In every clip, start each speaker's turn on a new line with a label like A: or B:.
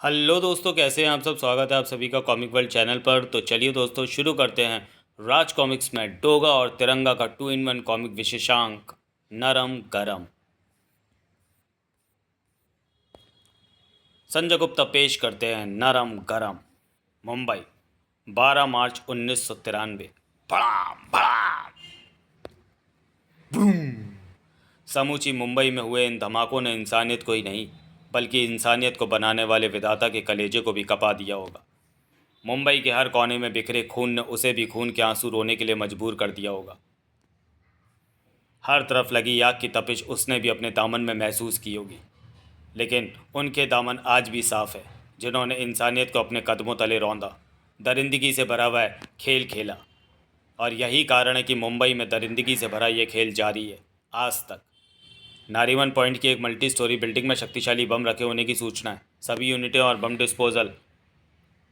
A: Hello दोस्तों, कैसे हैं आप सब। स्वागत है आप सभी का कॉमिक वर्ल्ड चैनल पर। तो चलिए दोस्तों, शुरू करते हैं राज कॉमिक्स में डोगा और तिरंगा का 2 in 1 कॉमिक विशेषांक नरम गरम। संजय गुप्ता पेश करते हैं नरम गरम। मुंबई, 12 मार्च 1993। भड़ाम भड़ाम। समूची मुंबई में हुए इन धमाकों ने इंसानियत को ही नहीं बल्कि इंसानियत को बनाने वाले विधाता के कलेजे को भी कपा दिया होगा। मुंबई के हर कोने में बिखरे खून ने उसे भी खून के आंसू रोने के लिए मजबूर कर दिया होगा। हर तरफ लगी आग की तपिश उसने भी अपने दामन में महसूस की होगी। लेकिन उनके दामन आज भी साफ है, जिन्होंने इंसानियत को अपने कदमों तले रौंदा, दरिंदगी से भरा हुआ खेल खेला। और यही कारण है कि मुंबई में दरिंदगी से भरा यह खेल जारी है आज तक। नारीवन पॉइंट की एक मल्टी स्टोरी बिल्डिंग में शक्तिशाली बम रखे होने की सूचना है। सभी यूनिटें और बम डिस्पोजल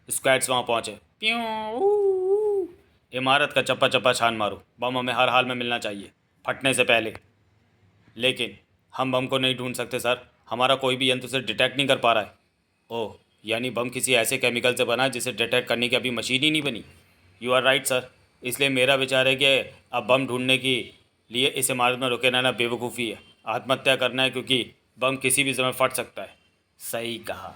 A: स्क्वाड्स वहाँ पहुँचे। प्यूं। इमारत का चप्पा चप्पा छान मारो, बम हमें हर हाल में मिलना चाहिए, फटने से पहले। लेकिन हम बम को नहीं ढूंढ सकते सर, हमारा कोई भी यंत्र उसे डिटेक्ट नहीं कर पा रहा है। ओह, यानी बम किसी ऐसे केमिकल से बना है जिसे डिटेक्ट करने की अभी मशीन ही नहीं बनी। You are right sir. इसलिए मेरा विचार है कि अब बम ढूंढने के लिए इस इमारत में रुके रहना बेवकूफ़ी है, आत्महत्या करना है, क्योंकि बम किसी भी समय फट सकता है। सही कहा,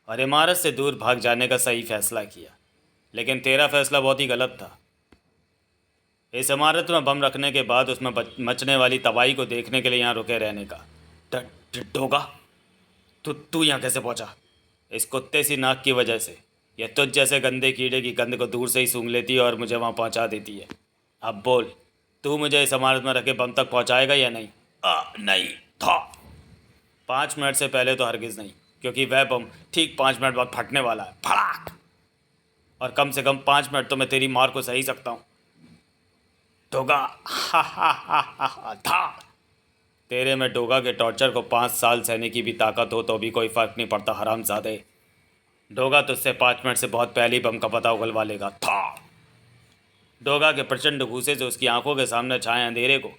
A: और इमारत से दूर भाग जाने का सही फैसला किया। लेकिन तेरा फैसला बहुत ही गलत था। इस इमारत में बम रखने के बाद उसमें मचने वाली तबाही को देखने के लिए यहाँ रुके रहने का। डोगा, तू यहाँ कैसे पहुँचा? इस कुत्ते सी नाक की वजह से। यह तुझ जैसे गंदे कीड़े की गंध को दूर से ही सूंघ लेती है और मुझे वहाँ पहुँचा देती है। अब बोल, तू मुझे इस इमारत में रखे बम तक पहुँचाएगा या नहीं? नहीं था। 5 मिनट से पहले तो हरगिज़ नहीं, क्योंकि वह बम ठीक 5 मिनट बाद फटने वाला है। फड़ाक। और कम से कम 5 मिनट तो मैं तेरी मार को सही सकता हूँ। डोगा, हा हा हा हा हा था। तेरे में डोगा के टॉर्चर को 5 साल सहने की भी ताकत हो तो भी कोई फर्क नहीं पड़ता हरामजादे। डोगा तुझसे 5 मिनट से बहुत पहले ही बम का पता उगलवा लेगा था। डोगा के प्रचंड घूसे से उसकी आंखों के सामने छाए अंधेरे को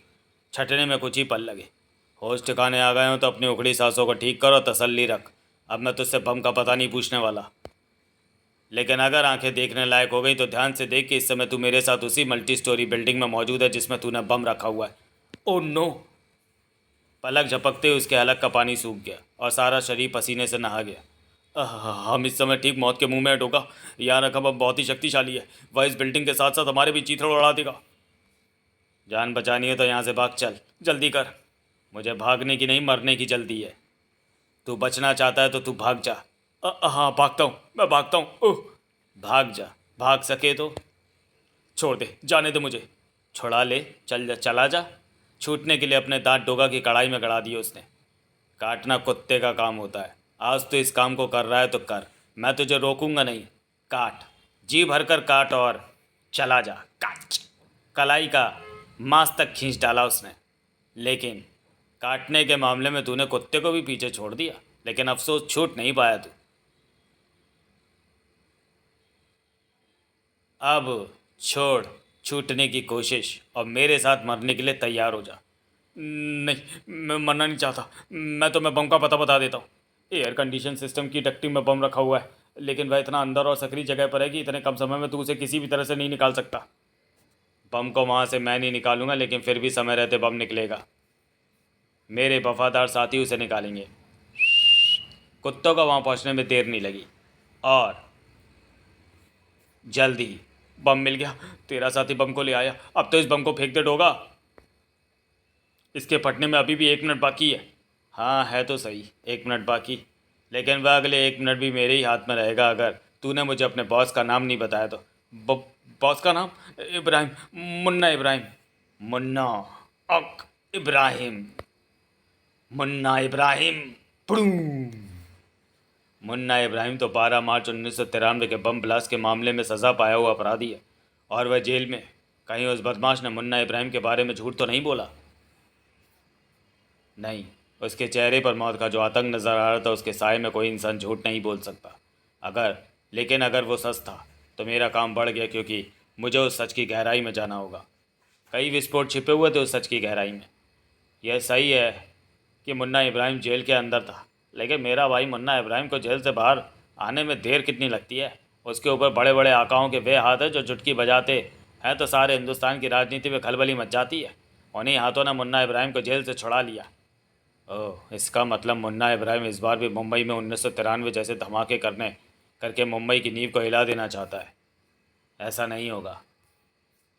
A: छटने में कुछ ही पल लगे। होश ठिकाने आ गए हो तो अपनी उखड़ी सांसों को ठीक करो, तसल्ली रख। अब मैं तुझसे बम का पता नहीं पूछने वाला। लेकिन अगर आंखें देखने लायक हो गई तो ध्यान से देख कि इस समय तू मेरे साथ उसी मल्टी स्टोरी बिल्डिंग में मौजूद है जिसमें तूने बम रखा हुआ है। Oh no. पलक झपकते हुए उसके हलक का पानी सूख गया और सारा शरीर पसीने से नहा गया। हम इस समय ठीक मौत के मुंह में है डोगा। यहाँ रखा बम बहुत ही शक्तिशाली है, वह इस बिल्डिंग के साथ साथ हमारे भी चीथड़े उड़ा देगा। जान बचानी है तो यहाँ से भाग चल, जल्दी कर। मुझे भागने की नहीं, मरने की जल्दी है। तू बचना चाहता है तो तू भाग जा। हाँ भागता हूँ, मैं भागता हूँ। ओह, भाग जा, भाग सके तो। छोड़ दे, जाने दे मुझे। छुड़ा ले, चल जा, चला जा। छूटने के लिए अपने दांत डोगा की कड़ाई में गड़ा दिए उसने। काटना कुत्ते का काम होता है। आज तो इस काम को कर रहा है तो कर, मैं तुझे रोकूंगा नहीं। काट, जी भर कर काट और चला जा। काट। कलाई का मांस तक खींच डाला उसने। लेकिन काटने के मामले में तूने कुत्ते को भी पीछे छोड़ दिया, लेकिन अफसोस छूट नहीं पाया तू। अब छोड़ छूटने की कोशिश और मेरे साथ मरने के लिए तैयार हो जा। नहीं, मैं मरना नहीं चाहता। मैं बम का पता बता देता हूँ। एयर कंडीशन सिस्टम की टट्टी में बम रखा हुआ है, लेकिन वह इतना अंदर और सक्रिय जगह पर है कि इतने कम समय में तू उसे किसी भी तरह से नहीं निकाल सकता। बम को वहाँ से मैं नहीं निकालूंगा, लेकिन फिर भी समय रहते बम निकलेगा। मेरे वफादार साथी उसे निकालेंगे। कुत्तों का वहाँ पहुँचने में देर नहीं लगी और जल्द ही बम मिल गया। तेरा साथी बम को ले आया। अब तो इस बम को फेंक दे डोगा, इसके फटने में अभी भी 1 मिनट बाकी है। हाँ है तो सही, 1 मिनट बाकी, लेकिन वह अगले 1 मिनट भी मेरे ही हाथ में रहेगा अगर तूने मुझे अपने बॉस का नाम नहीं बताया तो। बॉस का नाम? इब्राहिम, मुन्ना इब्राहिम। मुन्ना अक इब्राहिम, मुन्ना इब्राहिम। पुड़ूं। मुन्ना इब्राहिम तो 12 मार्च 1993 के बम ब्लास्ट के मामले में सज़ा पाया हुआ अपराधी है और वह जेल में। कहीं उस बदमाश ने मुन्ना इब्राहिम के बारे में झूठ तो नहीं बोला? नहीं, उसके चेहरे पर मौत का जो आतंक नज़र आ रहा था, उसके साए में कोई इंसान झूठ नहीं बोल सकता। लेकिन अगर वो सच था तो मेरा काम बढ़ गया, क्योंकि मुझे उस सच की गहराई में जाना होगा। कई विस्फोट छिपे हुए थे उस सच की गहराई में। यह सही है कि मुन्ना इब्राहिम जेल के अंदर था, लेकिन मेरा भाई मुन्ना इब्राहिम को जेल से बाहर आने में देर कितनी लगती है। उसके ऊपर बड़े बड़े आकाओं के वे हाथ हैं जो चुटकी बजाते हैं तो सारे हिंदुस्तान की राजनीति में खलबली मच जाती है। उन्हीं हाथों ने मुन्ना इब्राहिम को जेल से छुड़ा लिया। ओह, इसका मतलब मुन्ना इब्राहिम इस बार भी मुंबई में 1993 जैसे धमाके करने करके मुंबई की नींव को हिला देना चाहता है। ऐसा नहीं होगा।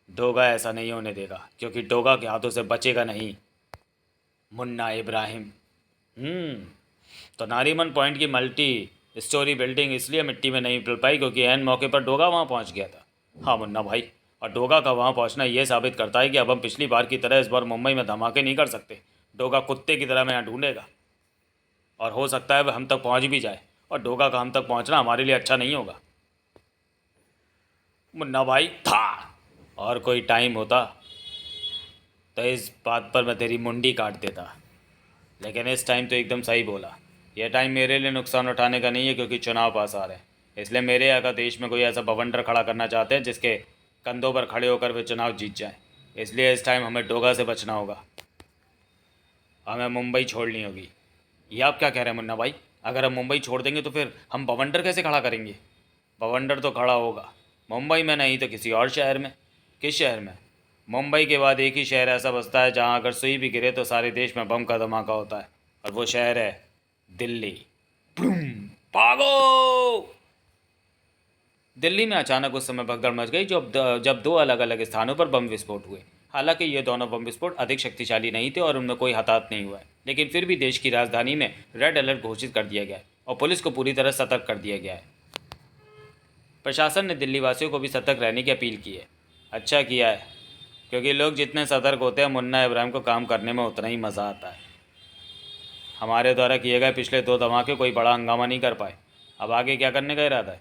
A: डोगा ऐसा नहीं होने देगा, क्योंकि डोगा के हाथों से बचेगा नहीं मुन्ना इब्राहिम। तो नारीमन पॉइंट की मल्टी स्टोरी बिल्डिंग इसलिए मिट्टी में नहीं पिल पाई क्योंकि एन मौके पर डोगा वहाँ पहुँच गया था। हाँ मुन्ना भाई, और डोगा का वहाँ पहुँचना ये साबित करता है कि अब हम पिछली बार की तरह इस बार मुंबई में धमाके नहीं कर सकते। डोगा कुत्ते की तरह मैं यहाँ ढूंढेगा, और हो सकता है वह हम तक पहुँच भी जाए, और डोगा का हम तक पहुँचना हमारे लिए अच्छा नहीं होगा। मुन्ना भाई था, और कोई टाइम होता तो इस बात पर मैं तेरी मुंडी काट देता, लेकिन इस टाइम तो एकदम सही बोला। यह टाइम मेरे लिए नुकसान उठाने का नहीं है, क्योंकि चुनाव पास आ रहे हैं। इसलिए मेरे यहाँ का देश में कोई ऐसा बवंडर खड़ा करना चाहते हैं जिसके कंधों पर खड़े होकर वे चुनाव जीत जाए। इसलिए इस टाइम हमें डोगा से बचना होगा, हमें मुंबई छोड़नी होगी। ये आप क्या कह रहे हैं मुन्ना भाई? अगर हम मुंबई छोड़ देंगे तो फिर हम बवंडर कैसे खड़ा करेंगे? बवंडर तो खड़ा होगा मुंबई में नहीं तो किसी और शहर में। किस शहर में? मुंबई के बाद एक ही शहर ऐसा बसता है जहां अगर सुई भी गिरे तो सारे देश में बम का धमाका होता है, और वो शहर है दिल्ली। भागो! दिल्ली में अचानक उस समय भगदड़ मच गई जब दो अलग अलग स्थानों पर बम विस्फोट हुए। हालांकि ये दोनों बम विस्फोट अधिक शक्तिशाली नहीं थे और उनमें कोई हताहत नहीं हुआ है, लेकिन फिर भी देश की राजधानी में रेड अलर्ट घोषित कर दिया गया है और पुलिस को पूरी तरह सतर्क कर दिया गया है। प्रशासन ने दिल्ली वासियों को भी सतर्क रहने की अपील की है। अच्छा किया है, क्योंकि लोग जितने सतर्क होते हैं मुन्ना इब्राहिम को काम करने में उतना ही मज़ा आता है। हमारे द्वारा किए गए पिछले 2 धमाके कोई बड़ा हंगामा नहीं कर पाए। अब आगे क्या करने का इरादा है?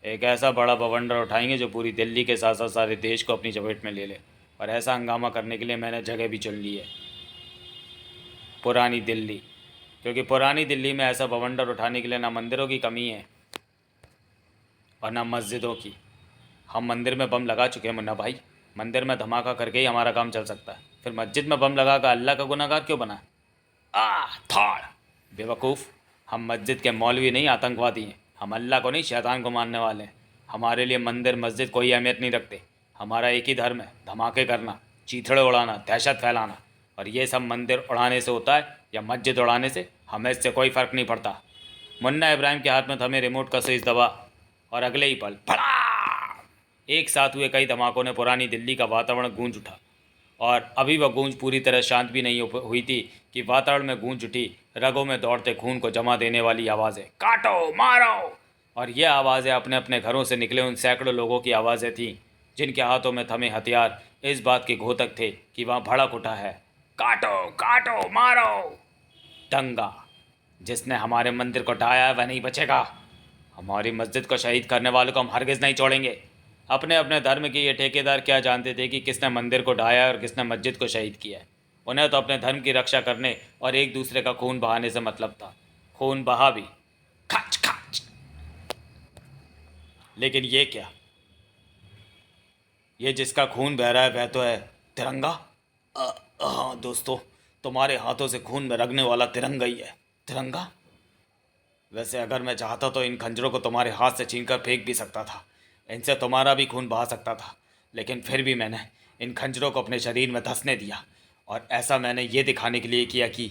A: एक ऐसा बड़ा बवंडर उठाएंगे जो पूरी दिल्ली के साथ साथ सारे देश को अपनी चपेट में ले ले, और ऐसा हंगामा करने के लिए मैंने जगह भी चुन ली है, पुरानी दिल्ली। क्योंकि पुरानी दिल्ली में ऐसा बवंडर उठाने के लिए ना मंदिरों की कमी है और ना मस्जिदों की। हम मंदिर में बम लगा चुके हैं मुन्ना भाई। मंदिर में धमाका करके ही हमारा काम चल सकता है, फिर मस्जिद में बम लगा कर अल्लाह का गुनाहगार क्यों बना? थॉड़ बेवकूफ़, हम मस्जिद के मौलवी नहीं आतंकवादी हैं। हम अल्लाह को नहीं शैतान को मानने वाले हैं। हमारे लिए मंदिर मस्जिद कोई अहमियत नहीं रखते। हमारा एक ही धर्म है, धमाके करना, चीथड़े उड़ाना, दहशत फैलाना। और ये सब मंदिर उड़ाने से होता है या मस्जिद उड़ाने से, हमें इससे कोई फ़र्क नहीं पड़ता। मुन्ना इब्राहिम के हाथ में थमे रिमोट का स्विच दबा और अगले ही पल फड़ा, एक साथ हुए कई धमाकों ने पुरानी दिल्ली का वातावरण गूंज उठा। और अभी वह गूंज पूरी तरह शांत भी नहीं हुई थी कि वातावरण में गूंज उठी रगों में दौड़ते खून को जमा देने वाली आवाज़ें, काटो मारो। और ये आवाज़ें अपने अपने घरों से निकले उन सैकड़ों लोगों की आवाज़ें थीं जिनके हाथों में थमे हथियार इस बात के घोतक थे कि वहाँ भड़क उठा है, काटो काटो मारो। दंगा। जिसने हमारे मंदिर को ढाया है वह नहीं बचेगा। हमारी मस्जिद को शहीद करने वालों को हम हरगिज़ नहीं छोड़ेंगे। अपने अपने धर्म के ये ठेकेदार क्या जानते थे कि किसने मंदिर को ढाया और किसने मस्जिद को शहीद किया है। उन्हें तो अपने धर्म की रक्षा करने और एक दूसरे का खून बहाने से मतलब था। खून बहा भी, खच खच। लेकिन ये क्या? ये जिसका खून बह रहा है वह तो है तिरंगा। हाँ दोस्तों, तुम्हारे हाथों से खून में रगने वाला तिरंगा ही है। तिरंगा। वैसे अगर मैं चाहता तो इन खंजरों को तुम्हारे हाथ से छीनकर फेंक भी सकता था, इनसे तुम्हारा भी खून बहा सकता था, लेकिन फिर भी मैंने इन खंजरों को अपने शरीर में धंसने दिया। और ऐसा मैंने ये दिखाने के लिए किया कि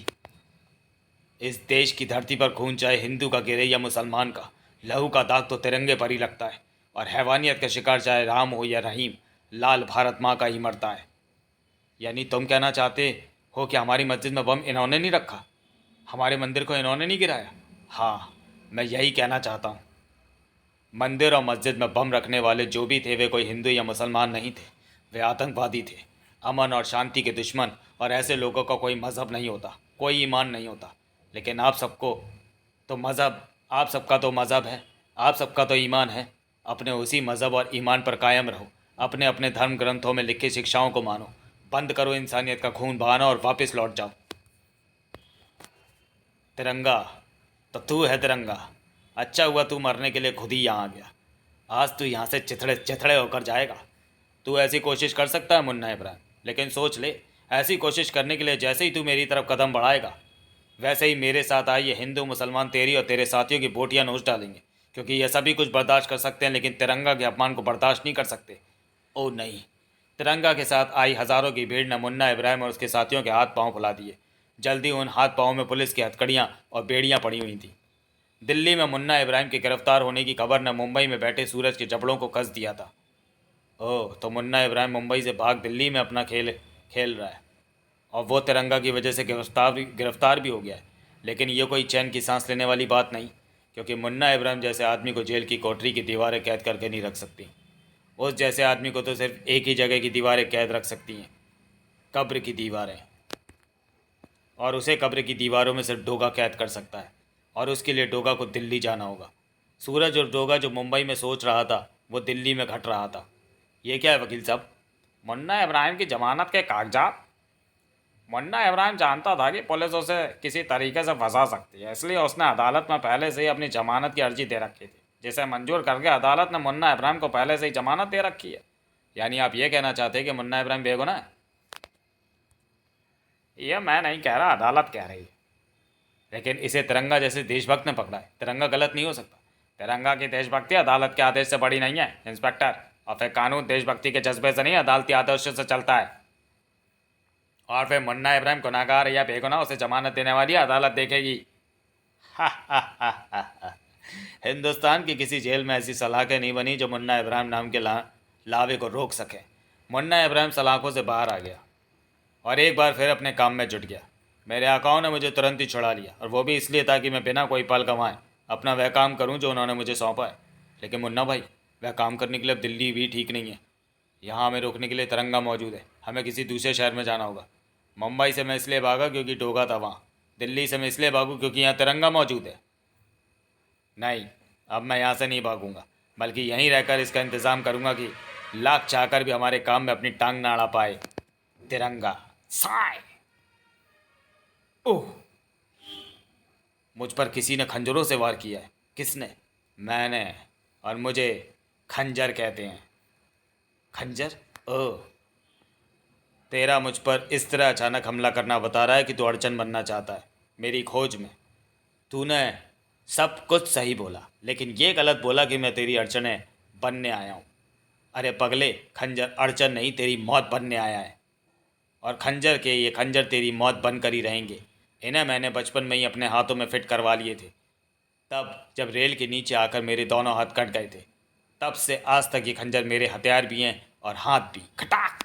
A: इस देश की धरती पर खून चाहे हिंदू का गिरे या मुसलमान का, लहू का दाग तो तिरंगे पर ही लगता है। और हैवानियत का शिकार चाहे राम हो या रहीम, लाल भारत माँ का ही मरता है। यानी तुम कहना चाहते हो कि हमारी मस्जिद में बम इन्होंने नहीं रखा, हमारे मंदिर को इन्होंने नहीं गिराया? हाँ, मैं यही कहना चाहता हूँ। मंदिर और मस्जिद में बम रखने वाले जो भी थे वे कोई हिंदू या मुसलमान नहीं थे, वे आतंकवादी थे, अमन और शांति के दुश्मन। और ऐसे लोगों का कोई मज़हब नहीं होता, कोई ईमान नहीं होता। लेकिन आप सबको तो मज़हब, आप सबका तो मज़हब है, आप सबका तो ईमान है। अपने उसी मज़हब और ईमान पर कायम रहो, अपने अपने धर्म ग्रंथों में लिखी शिक्षाओं को मानो, बंद करो इंसानियत का खून बहाना और वापस लौट जाओ। तिरंगा तो तू है तिरंगा। अच्छा हुआ तू मरने के लिए खुद ही यहाँ आ गया। आज तू यहाँ से चिथड़े चिथड़े होकर जाएगा। तू ऐसी कोशिश कर सकता है मुन्ना इब्राहिम, लेकिन सोच ले, ऐसी कोशिश करने के लिए जैसे ही तू मेरी तरफ कदम बढ़ाएगा वैसे ही मेरे साथ आई ये हिंदू मुसलमान तेरी और तेरे साथियों की बोटियां नोच डालेंगे, क्योंकि ये सभी कुछ बर्दाश्त कर सकते हैं लेकिन तिरंगा के अपमान को बर्दाश्त नहीं कर सकते। ओ नहीं। तिरंगा के साथ आई हजारों की भीड़ ने मुन्ना इब्राहिम और उसके साथियों के हाथ पांव फुला दिए। जल्दी उन हाथ पांवों में पुलिस की हथकड़ियां और बेड़ियां पड़ी हुई थी। दिल्ली में मुन्ना इब्राहिम के गिरफ्तार होने की खबर ने मुंबई में बैठे सूरज के जबड़ों को कस दिया था। ओह, तो मुन्ना इब्राहिम मुंबई से भाग दिल्ली में अपना खेल खेल रहा है और वो तिरंगा की वजह से गिरफ्तार भी हो गया है। लेकिन ये कोई चैन की सांस लेने वाली बात नहीं, क्योंकि मुन्ना इब्राहिम जैसे आदमी को जेल की कोठरी की दीवारें कैद करके नहीं रख सकती। उस जैसे आदमी को तो सिर्फ एक ही जगह की दीवारें कैद रख सकती हैं, कब्र की दीवारें। और उसे कब्र की दीवारों में सिर्फ डोगा कैद कर सकता है, और उसके लिए डोगा को दिल्ली जाना होगा। सूरज और डोगा जो मुंबई में सोच रहा था वो दिल्ली में घट रहा था। ये क्या है वकील साहब? मुन्ना इब्राहिम की जमानत के कागजात। मुन्ना इब्राहिम जानता था कि पुलिस उसे किसी तरीके से फंसा सकती है, इसलिए उसने अदालत में पहले से ही अपनी जमानत की अर्जी दे रखी थी, जिसे मंजूर करके अदालत ने मुन्ना इब्राहिम को पहले से ही जमानत दे रखी है। यानी आप ये कहना चाहते हैं कि मुन्ना इब्राहिम बेगुनाह है? ये मैं नहीं कह रहा, अदालत कह रही है। लेकिन इसे तिरंगा जैसे देशभक्त ने पकड़ा है, तिरंगा गलत नहीं हो सकता। तिरंगा की देशभक्ति अदालत के आदेश से बड़ी नहीं है इंस्पेक्टर, और फिर कानून देशभक्ति के जज्बे से नहीं अदालती आदेशों से चलता है। और फिर मुन्ना इब्राहिम गुनाहगार या बेगुनाह, उसे जमानत देने वाली अदालत देखेगी। हा हा हा हा हा। हिंदुस्तान की किसी जेल में ऐसी सलाखें नहीं बनी जो मुन्ना इब्राहिम नाम के लावे को रोक सके। मुन्ना इब्राहिम सलाखों से बाहर आ गया और एक बार फिर अपने काम में जुट गया। मेरे आकाओं ने मुझे तुरंत ही छुड़ा लिया, और वो भी इसलिए ताकि मैं बिना कोई पल गंवाए अपना वह काम करूं जो उन्होंने मुझे सौंपा है। लेकिन मुन्ना भाई, वह काम करने के लिए अब दिल्ली भी ठीक नहीं है। यहाँ हमें रोकने के लिए तिरंगा मौजूद है, हमें किसी दूसरे शहर में जाना होगा। मुंबई से मैं इसलिए भागा क्योंकि डोगा था वहाँ। दिल्ली से मैं इसलिए भागूँ क्योंकि यहाँ तिरंगा मौजूद है। नहीं, अब मैं यहाँ से नहीं भागूंगा, बल्कि यहीं रहकर इसका इंतज़ाम करूँगा कि लाख चाहकर भी हमारे काम में अपनी टांग ना अड़ा पाए तिरंगा। साय। ओह, मुझ पर किसी ने खंजरों से वार किया है। किसने? मैंने। और मुझे खंजर कहते हैं। खंजर? ओह, तेरा मुझ पर इस तरह अचानक हमला करना बता रहा है कि तू अड़चन बनना चाहता है मेरी खोज में। तूने सब कुछ सही बोला, लेकिन ये गलत बोला कि मैं तेरी अड़चनें बनने आया हूँ। अरे पगले, खंजर अड़चन नहीं, तेरी मौत बनने आया है। और खंजर के ये खंजर तेरी मौत बनकर ही रहेंगे। इन्हें मैंने बचपन में ही अपने हाथों में फिट करवा लिए थे, तब जब रेल के नीचे आकर मेरे दोनों हाथ कट गए थे। तब से आज तक ये खंजर मेरे हथियार भी हैं और हाथ भी। खटाक।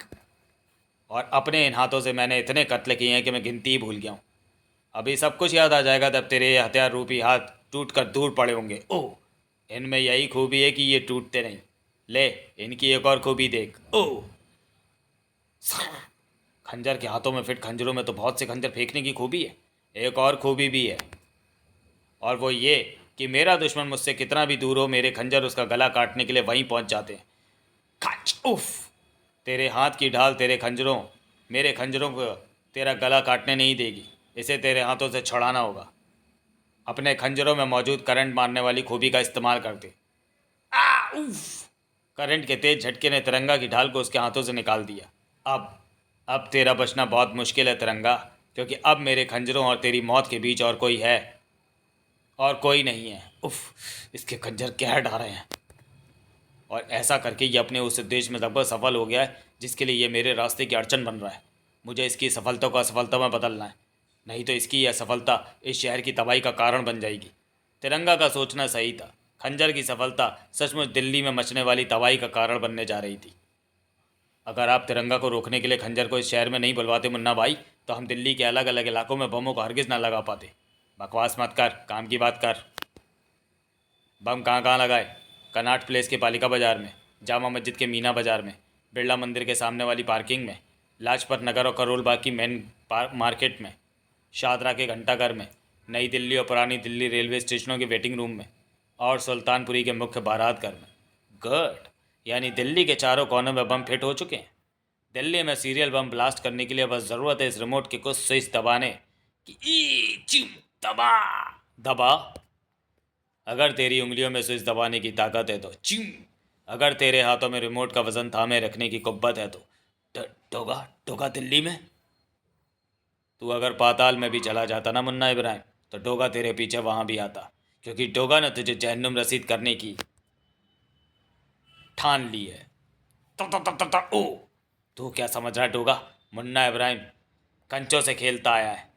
A: और अपने इन हाथों से मैंने इतने कत्ल किए हैं कि मैं गिनती ही भूल गया हूँ। अभी सब कुछ याद आ जाएगा तब तेरे ये हथियार रूपी हाथ टूट कर दूर पड़े होंगे। ओह, इनमें यही खूबी है कि ये टूटते नहीं। ले, इनकी एक और खूबी देख। ओह, खंजर के हाथों में फिट खंजरों में तो बहुत से खंजर फेंकने की खूबी है। एक और खूबी भी है, और वो ये कि मेरा दुश्मन मुझसे कितना भी दूर हो, मेरे खंजर उसका गला काटने के लिए वहीं पहुंच जाते हैं। खच उफ। तेरे हाथ की ढाल तेरे खंजरों मेरे खंजरों को तेरा गला काटने नहीं देगी। इसे तेरे हाथों से छुड़ाना होगा। अपने खंजरों में मौजूद करंट मारने वाली खूबी का इस्तेमाल करते। आ उफ। करंट के तेज झटके ने तिरंगा की ढाल को उसके हाथों से निकाल दिया। अब तेरा बचना बहुत मुश्किल है तिरंगा, क्योंकि अब मेरे खंजरों और तेरी मौत के बीच और कोई है, और कोई नहीं है। उफ, इसके खंजर कह डा रहे हैं। और ऐसा करके ये अपने उस उद्देश्य में लगभग सफल हो गया है जिसके लिए ये मेरे रास्ते की अड़चन बन रहा है। मुझे इसकी सफलता को असफलता में बदलना है, नहीं तो इसकी यह सफलता इस शहर की तबाही का कारण बन जाएगी। तिरंगा का सोचना सही था। खंजर की सफलता सचमुच दिल्ली में मचने वाली तबाही का कारण बनने जा रही थी। अगर आप तिरंगा को रोकने के लिए खंजर को इस शहर में नहीं बुलवाते मुन्ना भाई, तो हम दिल्ली के अलग अलग इलाकों में बमों को हरगिज़ ना लगा पाते। बकवास मत कर, काम की बात कर। बम कहाँ कहाँ लगाए? कनाट प्लेस के पालिका बाज़ार में, जामा मस्जिद के मीना बाज़ार में, बिरला मंदिर के सामने वाली पार्किंग में, लाजपत नगर और करोल बाग की मेन मार्केट में, शादरा के घंटाघर में, नई दिल्ली और पुरानी दिल्ली रेलवे स्टेशनों के वेटिंग रूम में, और सुल्तानपुरी के मुख्य बारात घर में। गुड। यानी दिल्ली के चारों कोनों में बम फिट हो चुके हैं। दिल्ली में सीरियल बम ब्लास्ट करने के लिए बस ज़रूरत है इस रिमोट के कुछ स्विच दबाने की। दबा दबा। अगर तेरी उंगलियों में स्विच दबाने की ताकत है तो चिम। अगर तेरे हाथों में रिमोट का वजन थामे रखने की कुव्वत है तो टोगा टोगा दिल्ली में। तू अगर पाताल में भी चला जाता ना मुन्ना इब्राहिम, तो डोगा तेरे पीछे वहाँ भी आता, क्योंकि डोगा ने तुझे जहन्नुम रसीद करने की ठान ली है। ओ, तू क्या समझ रहा है डोगा? मुन्ना इब्राहिम कंचों से खेलता आया है।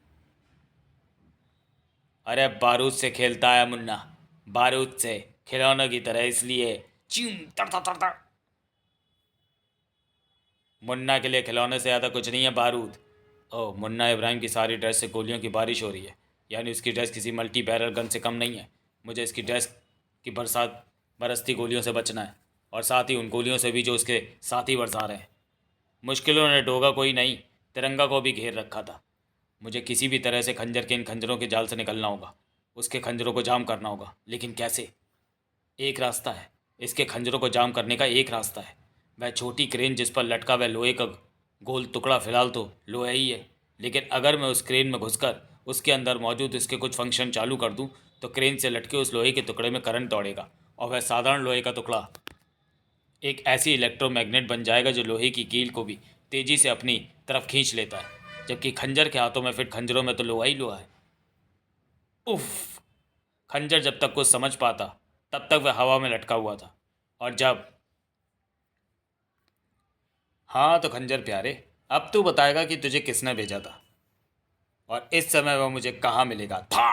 A: अरे बारूद से खेलता आया मुन्ना, बारूद से, खिलौनों की तरह, इसलिए च्यूं तड़ तड़ तड़ तड़। मुन्ना के लिए खिलौने से ज़्यादा कुछ नहीं है बारूद। ओह, मुन्ना इब्राहिम की सारी ड्रेस से गोलियों की बारिश हो रही है, यानी उसकी ड्रेस किसी मल्टी बैरल गन से कम नहीं है। मुझे इसकी ड्रेस की बरसात बरसती गोलियों से बचना है, और साथ ही उन गोलियों से भी जो उसके साथी बरसा रहे हैं। मुश्किलों ने डोगा को ही नहीं, तिरंगा को भी घेर रखा था। मुझे किसी भी तरह से खंजर के इन खंजरों के जाल से निकलना होगा, उसके खंजरों को जाम करना होगा। लेकिन कैसे? एक रास्ता है, इसके खंजरों को जाम करने का एक रास्ता है। वह छोटी क्रेन जिस पर लटका वह लोहे का गोल टुकड़ा, फिलहाल तो लोहा ही है, लेकिन अगर मैं उस क्रेन में घुसकर उसके अंदर मौजूद इसके कुछ फंक्शन चालू कर दूं, तो क्रेन से लटके उस लोहे के टुकड़े में करंट दौड़ेगा, और वह साधारण लोहे का टुकड़ा एक ऐसी इलेक्ट्रोमैग्नेट बन जाएगा जो लोहे की कील को भी तेज़ी से अपनी तरफ खींच लेता है, जबकि खंजर के हाथों में फिट खंजरों में तो लोहा ही लोहा है। उफ! खंजर जब तक कुछ समझ पाता तब तक वह हवा में लटका हुआ था, और जब हाँ तो खंजर प्यारे, अब तू बताएगा कि तुझे किसने भेजा था, और इस समय वह मुझे कहाँ मिलेगा। था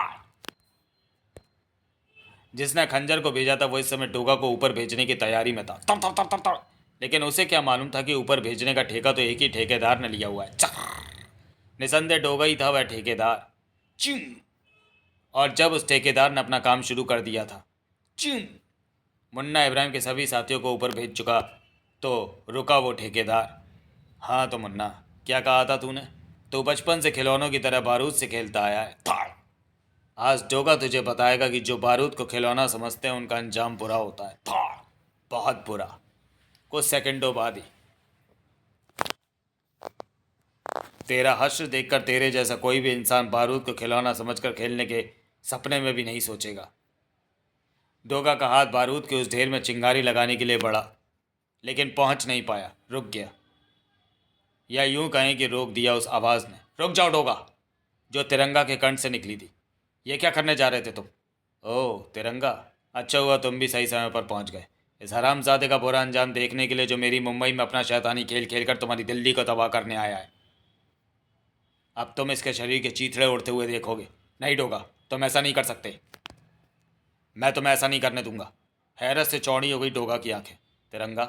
A: जिसने खंजर को भेजा था वो इस समय डोगा को ऊपर भेजने की तैयारी में था। तड़ तड़ तड़ तड़ तड़। लेकिन उसे क्या मालूम था कि ऊपर भेजने का ठेका तो एक ही ठेकेदार ने लिया हुआ है। निसंदेह डोगा ही था वह ठेकेदार। च्यूं। और जब उस ठेकेदार ने अपना काम शुरू कर दिया था, च्यूं, मुन्ना इब्राहिम के सभी साथियों को ऊपर भेज चुका, तो रुका वो ठेकेदार। हाँ तो मुन्ना, क्या कहा था तूने? तू बचपन से खिलौनों की तरह बारूद से खेलता आया है। थाड़। आज डोगा तुझे बताएगा कि जो बारूद को खिलौना समझते हैं उनका अंजाम बुरा होता है। थाड़। बहुत बुरा। कुछ सेकंडों बाद ही तेरा हश्र देखकर तेरे जैसा कोई भी इंसान बारूद को खिलौना समझकर खेलने के सपने में भी नहीं सोचेगा। डोगा का हाथ बारूद के उस ढेर में चिंगारी लगाने के लिए बढ़ा, लेकिन पहुंच नहीं पाया, रुक गया। या यूं कहें कि रोक दिया उस आवाज़ ने। रुक जाओ डोगा, जो तिरंगा के कंठ से निकली थी। ये क्या करने जा रहे थे तुम? ओह तिरंगा, अच्छा हुआ तुम भी सही समय पर पहुंच गए। इस हरामजादे का बुरा अंजाम देखने के लिए जो मेरी मुंबई में अपना शैतानी खेल खेल कर तुम्हारी दिल्ली को तबाह करने आया है। अब तुम इसके शरीर के चीथड़े उड़ते हुए देखोगे। नहीं डोगा, तुम ऐसा नहीं कर सकते। मैं तुम्हें ऐसा नहीं करने दूंगा। हैरत से चौड़ी हो गई डोगा की आंखें। तिरंगा,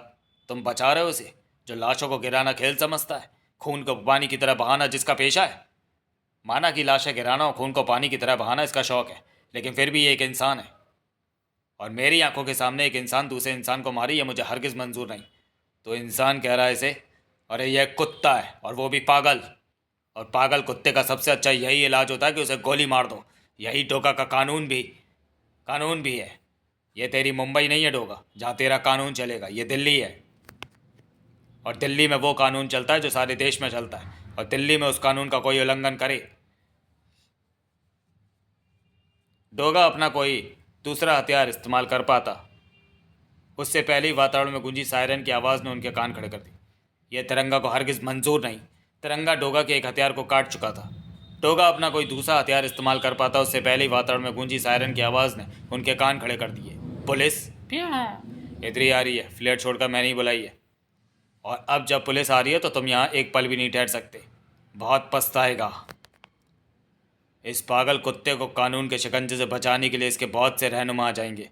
A: तुम बचा रहे हो उसे जो लाशों को गिराना खेल समझता है, खून को पानी की तरह बहाना जिसका पेशा है। माना कि लाशें गिराना और खून को पानी की तरह बहाना इसका शौक है, लेकिन फिर भी ये एक इंसान है, और मेरी आंखों के सामने एक इंसान दूसरे इंसान को मारी, ये मुझे हरगिज़ मंजूर नहीं। तो इंसान कह रहा है इसे, अरे यह कुत्ता है, और वो भी पागल। और पागल कुत्ते का सबसे अच्छा यही इलाज होता है कि उसे गोली मार दो। यही डोगा का कानून भी है। ये तेरी मुंबई नहीं है डोगा जहाँ तेरा कानून चलेगा, ये दिल्ली है, और दिल्ली में वो कानून चलता है जो सारे देश में चलता है, और दिल्ली में उस कानून का कोई उल्लंघन करे, डोगा अपना कोई दूसरा हथियार इस्तेमाल कर पाता। उससे पहले ही वातावरण में गूंजी सायरन की आवाज़ ने उनके कान खड़े कर दी। यह तिरंगा को हरगिज़ मंजूर नहीं। तिरंगा डोगा के एक हथियार को काट चुका था। डोगा अपना कोई दूसरा हथियार इस्तेमाल कर पाता, उससे पहले ही वातावरण में गूंजी सायरन की आवाज़ ने उनके कान खड़े कर दिए। पुलिस इधर ही आ रही है, फ्लैट छोड़कर मैंने ही बुलाई है, और अब जब पुलिस आ रही है तो तुम यहाँ एक पल भी नहीं ठहर सकते। बहुत पछताएगा। इस पागल कुत्ते को कानून के शिकंजे से बचाने के लिए इसके बहुत से रहनुमा आ जाएंगे।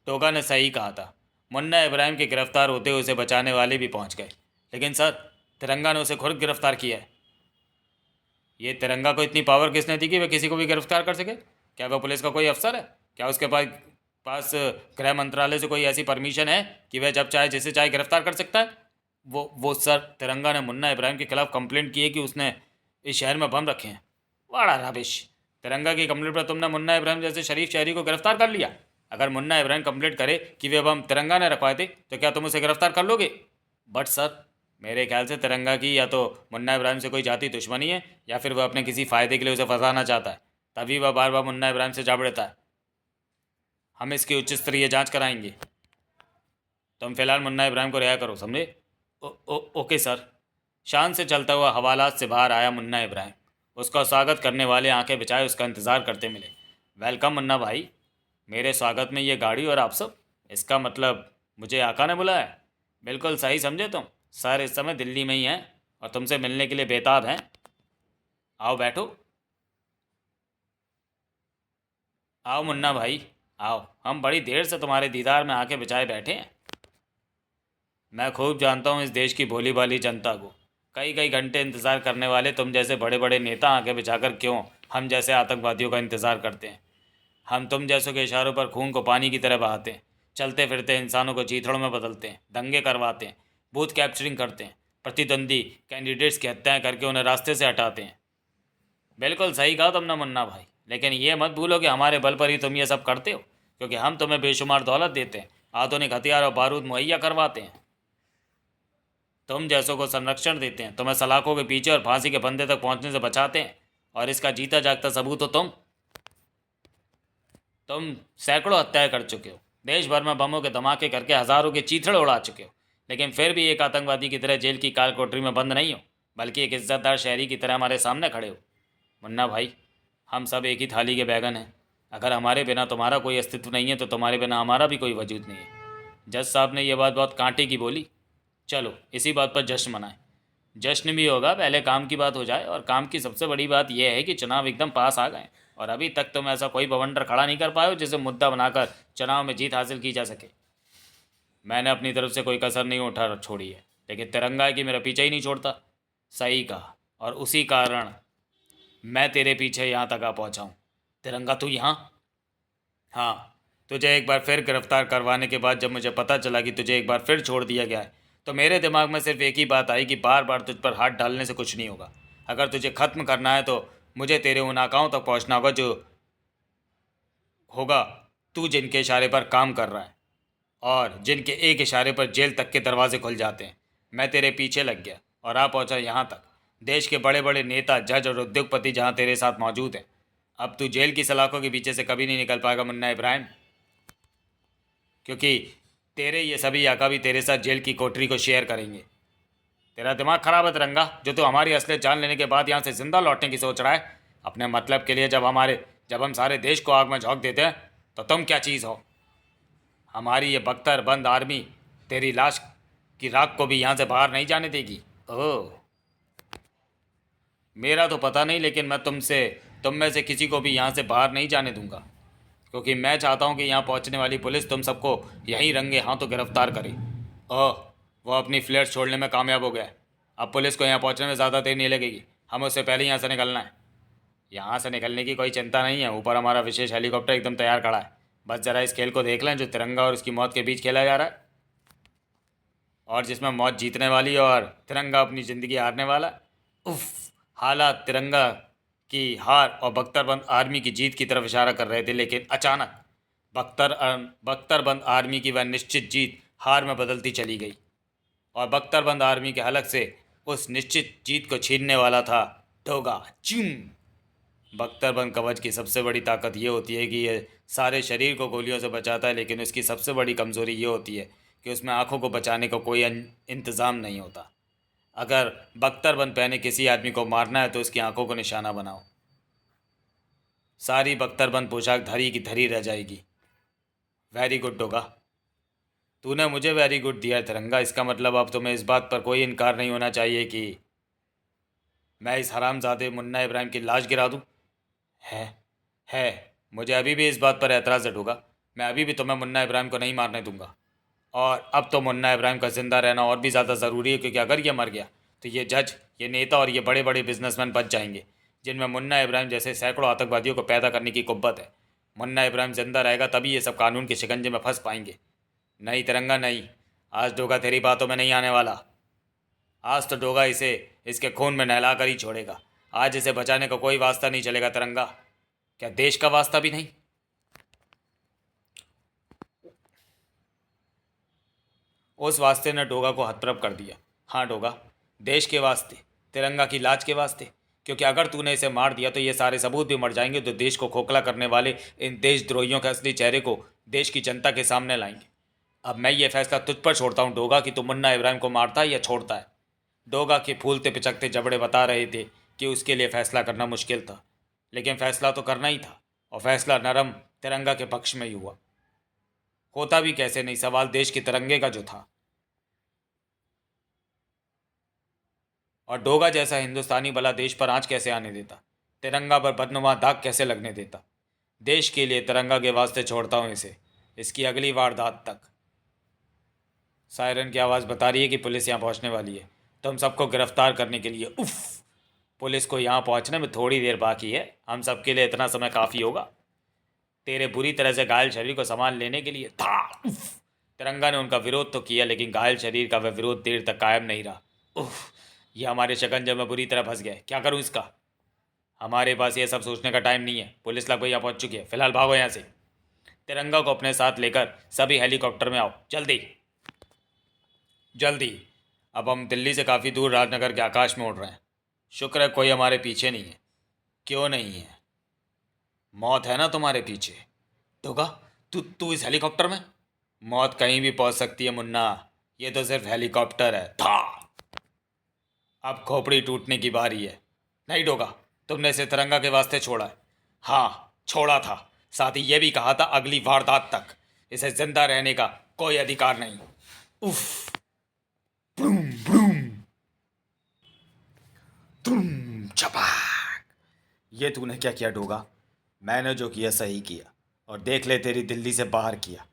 A: टोगा ने सही कहा था। मुन्ना इब्राहिम के गिरफ्तार होते हुए उसे बचाने वाले भी पहुंच गए, लेकिन सर, तिरंगा ने उसे खुद गिरफ्तार किया है। ये तिरंगा को इतनी पावर किसने दी कि वह किसी को भी गिरफ्तार कर सके? क्या वह पुलिस का कोई अफसर है? क्या उसके पास गृह मंत्रालय से कोई ऐसी परमिशन है कि वह जब चाहे जिसे चाहे गिरफ्तार कर सकता है? वो सर, तिरंगा ने मुन्ना इब्राहिम के खिलाफ कंप्लेंट की है कि उसने इस शहर में बम रखे हैं। बड़ा रबिश। तिरंगा की कंप्लेंट पर तुमने मुन्ना इब्राहिम जैसे शरीफ शहरी को गिरफ्तार कर लिया। अगर मुन्ना इब्राहिम कंप्लेंट करे कि वे बम तिरंगा ने रखवाए थे, तो क्या तुम उसे गिरफ्तार कर लोगे? बट सर, मेरे ख्याल से तिरंगा की या तो मुन्ना इब्राहिम से कोई जाति दुश्मनी है, या फिर वह अपने किसी फ़ायदे के लिए उसे फंसाना चाहता है, तभी वह बार बार मुन्ना इब्राहिम से जा बढ़ता है। हम इसकी उच्च स्तरीय जांच कराएंगे। तुम फिलहाल मुन्ना इब्राहिम को रिहा करो, समझे? Okay sir. शान से चलता हुआ हवालात से बाहर आया मुन्ना इब्राहिम। उसका स्वागत करने वाले आंखें बिछाए उसका इंतज़ार करते मिले। वेलकम मुन्ना भाई, मेरे स्वागत में ये गाड़ी और आप सब, इसका मतलब मुझे आका ने बुलाया। बिल्कुल सही समझे तुम। सर इस समय दिल्ली में ही हैं और तुमसे मिलने के लिए बेताब हैं। आओ बैठो। आओ मुन्ना भाई, आओ। हम बड़ी देर से तुम्हारे दीदार में आके बिछाए बैठे हैं। मैं खूब जानता हूँ इस देश की भोली भाली जनता को। कई कई घंटे इंतज़ार करने वाले तुम जैसे बड़े बड़े नेता आके बिछाकर क्यों हम जैसे आतंकवादियों का इंतज़ार करते हैं। हम तुम जैसों के इशारों पर खून को पानी की तरह बहाते हैं, चलते फिरते इंसानों को चीथड़ों में बदलते हैं, दंगे करवाते हैं, बूथ कैप्चरिंग करते हैं, प्रतिद्वंदी कैंडिडेट्स की हत्याएं करके उन्हें रास्ते से हटाते हैं। बिल्कुल सही कहा तुमने मुन्ना भाई, लेकिन ये मत भूलो कि हमारे बल पर ही तुम ये सब करते हो, क्योंकि हम तुम्हें बेशुमार दौलत देते हैं, आधुनिक हथियार और बारूद मुहैया करवाते हैं, तुम जैसों को संरक्षण देते हैं, तुम्हें सलाखों के पीछे और फांसी के फंदे तक पहुंचने से बचाते हैं। और इसका जीता जागता सबूत हो तुम सैकड़ों हत्याएं कर चुके हो, देश भर में बमों के धमाके करके हज़ारों के चीथड़े उड़ा चुके हो, लेकिन फिर भी एक आतंकवादी की तरह जेल की काल कोठरी में बंद नहीं हो, बल्कि एक इज्जतदार शहरी की तरह हमारे सामने खड़े हो। मुन्ना भाई, हम सब एक ही थाली के बैगन हैं। अगर हमारे बिना तुम्हारा कोई अस्तित्व नहीं है तो तुम्हारे बिना हमारा भी कोई वजूद नहीं है। जज साहब ने यह बात बहुत कांटे की बोली। चलो इसी बात पर जश्न मनाएं। जश्न भी होगा, पहले काम की बात हो जाए। और काम की सबसे बड़ी बात यह है कि चुनाव एकदम पास आ गए और अभी तक तुम ऐसा कोई बवंडर खड़ा नहीं कर पाए हो जिसे मुद्दा बनाकर चुनाव में जीत हासिल की जा सके। मैंने अपनी तरफ से कोई कसर नहीं उठा छोड़ी है, लेकिन तिरंगा है कि मेरा पीछा ही नहीं छोड़ता। सही कहा, और उसी कारण मैं तेरे पीछे यहाँ तक आ पहुँचा हूँ। तिरंगा तू यहाँ? हाँ, तुझे एक बार फिर गिरफ्तार करवाने के बाद जब मुझे पता चला कि तुझे एक बार फिर छोड़ दिया गया है, तो मेरे दिमाग में सिर्फ एक ही बात आई कि बार बार तुझ पर हाथ डालने से कुछ नहीं होगा। अगर तुझे ख़त्म करना है तो मुझे तेरे उन आकाओं तक पहुंचना होगा जो होगा तू जिनके इशारे पर काम कर रहा है और जिनके एक इशारे पर जेल तक के दरवाजे खुल जाते हैं। मैं तेरे पीछे लग गया और आ पहुंचा यहाँ तक। देश के बड़े बड़े नेता, जज और उद्योगपति जहाँ तेरे साथ मौजूद हैं। अब तू जेल की सलाखों के पीछे से कभी नहीं निकल पाएगा मुन्ना इब्राहिम, क्योंकि तेरे ये सभी आका भी तेरे साथ जेल की कोठरी को शेयर करेंगे। तेरा दिमाग खराब है तिरंगा, जो तू हमारी असलियत जान लेने के बाद यहाँ से जिंदा लौटने की सोच रहा है। अपने मतलब के लिए जब हम सारे देश को आग में झोंक देते हैं तो तुम क्या चीज़ हो? हमारी ये बख्तर बंद आर्मी तेरी लाश की राख को भी यहाँ से बाहर नहीं जाने देगी। ओह, मेरा तो पता नहीं, लेकिन मैं तुम में से किसी को भी यहाँ से बाहर नहीं जाने दूंगा, क्योंकि मैं चाहता हूँ कि यहाँ पहुँचने वाली पुलिस तुम सबको यहीं रंगे हाथों गिरफ्तार करे। ओह, वो अपनी फ्लैट छोड़ने में कामयाब हो गया है। अब पुलिस को यहाँ पहुँचने में ज़्यादा देर नहीं लगेगी। हमें उससे पहले यहाँ से निकलना है। यहाँ से निकलने की कोई चिंता नहीं है, ऊपर हमारा विशेष हेलीकॉप्टर एकदम तैयार खड़ा है। बस ज़रा इस खेल को देख लें जो तिरंगा और उसकी मौत के बीच खेला जा रहा है, और जिसमें मौत जीतने वाली और तिरंगा अपनी ज़िंदगी हारने वाला। उफ, हालात तिरंगा की हार और बख्तरबंद आर्मी की जीत की तरफ इशारा कर रहे थे, लेकिन अचानक बख्तरबंद आर्मी की वह निश्चित जीत हार में बदलती चली गई और बख्तरबंद आर्मी के हलक से उस निश्चित जीत को छीनने वाला था डोगा चुम। बख्तरबंद कवच की सबसे बड़ी ताकत ये होती है कि ये सारे शरीर को गोलियों से बचाता है, लेकिन उसकी सबसे बड़ी कमज़ोरी ये होती है कि उसमें आँखों को बचाने का कोई इंतज़ाम नहीं होता। अगर बख्तरबंद पहने किसी आदमी को मारना है तो उसकी आंखों को निशाना बनाओ, सारी बख्तरबंद पोशाक धरी की धरी रह जाएगी। वेरी गुड डोगा, तूने मुझे वेरी गुड दिया तिरंगा। इसका मतलब अब तुम्हें इस बात पर कोई इनकार नहीं होना चाहिए कि मैं इस हरामजादे मुन्ना इब्राहिम की लाश गिरा दूँ। है है मुझे अभी भी इस बात पर एतराज़ है डोगा। मैं अभी भी तुम्हें मुन्ना इब्राहिम को नहीं मारने दूंगा। और अब तो मुन्ना इब्राहिम का ज़िंदा रहना और भी ज़्यादा ज़रूरी है, क्योंकि अगर ये मर गया तो ये जज, ये नेता और ये बड़े बड़े बिजनेसमैन बच जाएंगे, जिनमें मुन्ना इब्राहिम जैसे सैकड़ों आतंकवादियों को पैदा करने की कुव्वत है। मुन्ना इब्राहिम ज़िंदा रहेगा तभी ये सब कानून के शिकंजे में फंस पाएंगे। नहीं तिरंगा नहीं, आज डोगा तेरी बातों में नहीं आने वाला। आज तो डोगा इसे इसके खून में नहला कर ही छोड़ेगा। आज इसे बचाने का कोई वास्ता नहीं चलेगा तिरंगा। क्या देश का वास्ता भी नहीं? उस वास्ते ने डोगा को हतप्रभ कर दिया। हाँ डोगा, देश के वास्ते, तिरंगा की लाज के वास्ते, क्योंकि अगर तूने इसे मार दिया तो ये सारे सबूत भी मर जाएंगे जो देश को खोखला करने वाले इन देशद्रोहियों के असली चेहरे को देश की जनता के सामने लाएंगे। अब मैं ये फैसला तुझ पर छोड़ता हूँ डोगा कि तू मुन्ना इब्राहिम को मारता है या छोड़ता है। डोगा के फूलते पिचकते जबड़े बता रहे थे कि उसके लिए फ़ैसला करना मुश्किल था, लेकिन फ़ैसला तो करना ही था, और फ़ैसला नरम तिरंगा के पक्ष में ही हुआ। होता भी कैसे नहीं, सवाल देश के तिरंगे का जो था। और डोगा जैसा हिंदुस्तानी भला देश पर आंच कैसे आने देता, तिरंगा पर बदनुमा दाग कैसे लगने देता। देश के लिए तिरंगा के वास्ते छोड़ता हूँ इसे, इसकी अगली वारदात तक। सायरन की आवाज़ बता रही है कि पुलिस यहाँ पहुँचने वाली है, तुम सबको गिरफ्तार करने के लिए। उफ, पुलिस को यहाँ पहुँचने में थोड़ी देर बाकी है, हम सबके लिए इतना समय काफ़ी होगा तेरे बुरी तरह से घायल शरीर को संभाल लेने के लिए। था उफ। तिरंगा ने उनका विरोध तो किया, लेकिन घायल शरीर का वह विरोध देर तक कायम नहीं रहा। उफ, ये हमारे शिकंजे में बुरी तरह फंस गया, क्या करूँ इसका। हमारे पास ये सब सोचने का टाइम नहीं है, पुलिस लगभग यहाँ पहुँच चुकी है, फिलहाल भागो यहाँ से। तिरंगा को अपने साथ लेकर सभी हेलीकॉप्टर में आओ, जल्दी जल्दी। अब हम दिल्ली से काफ़ी दूर राजनगर के आकाश में उड़ रहे हैं। शुक्र है कोई हमारे पीछे नहीं है। क्यों नहीं है? मौत है ना तुम्हारे पीछे। दोगा, तू तू इस हेलीकॉप्टर में? मौत कहीं भी पहुंच सकती है मुन्ना, ये तो सिर्फ हेलीकॉप्टर है। था, अब खोपड़ी टूटने की बारी है। नहीं डोगा, तुमने इसे तिरंगा के वास्ते छोड़ा है। हाँ, छोड़ा था, साथ ही ये भी कहा था अगली वारदात तक इसे जिंदा रहने का कोई अधिकार नहीं। उफ, ब्रूम ब्रूम, तुम छपाक। ये तूने क्या किया डोगा? मैंने जो किया सही किया, और देख ले तेरी दिल्ली से बाहर किया।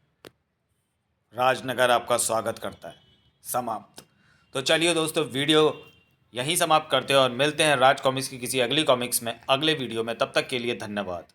A: राजनगर आपका स्वागत करता है। समाप्त। तो चलिए दोस्तों, वीडियो यहीं समाप्त करते हैं और मिलते हैं राज कॉमिक्स की किसी अगली कॉमिक्स में अगले वीडियो में। तब तक के लिए धन्यवाद।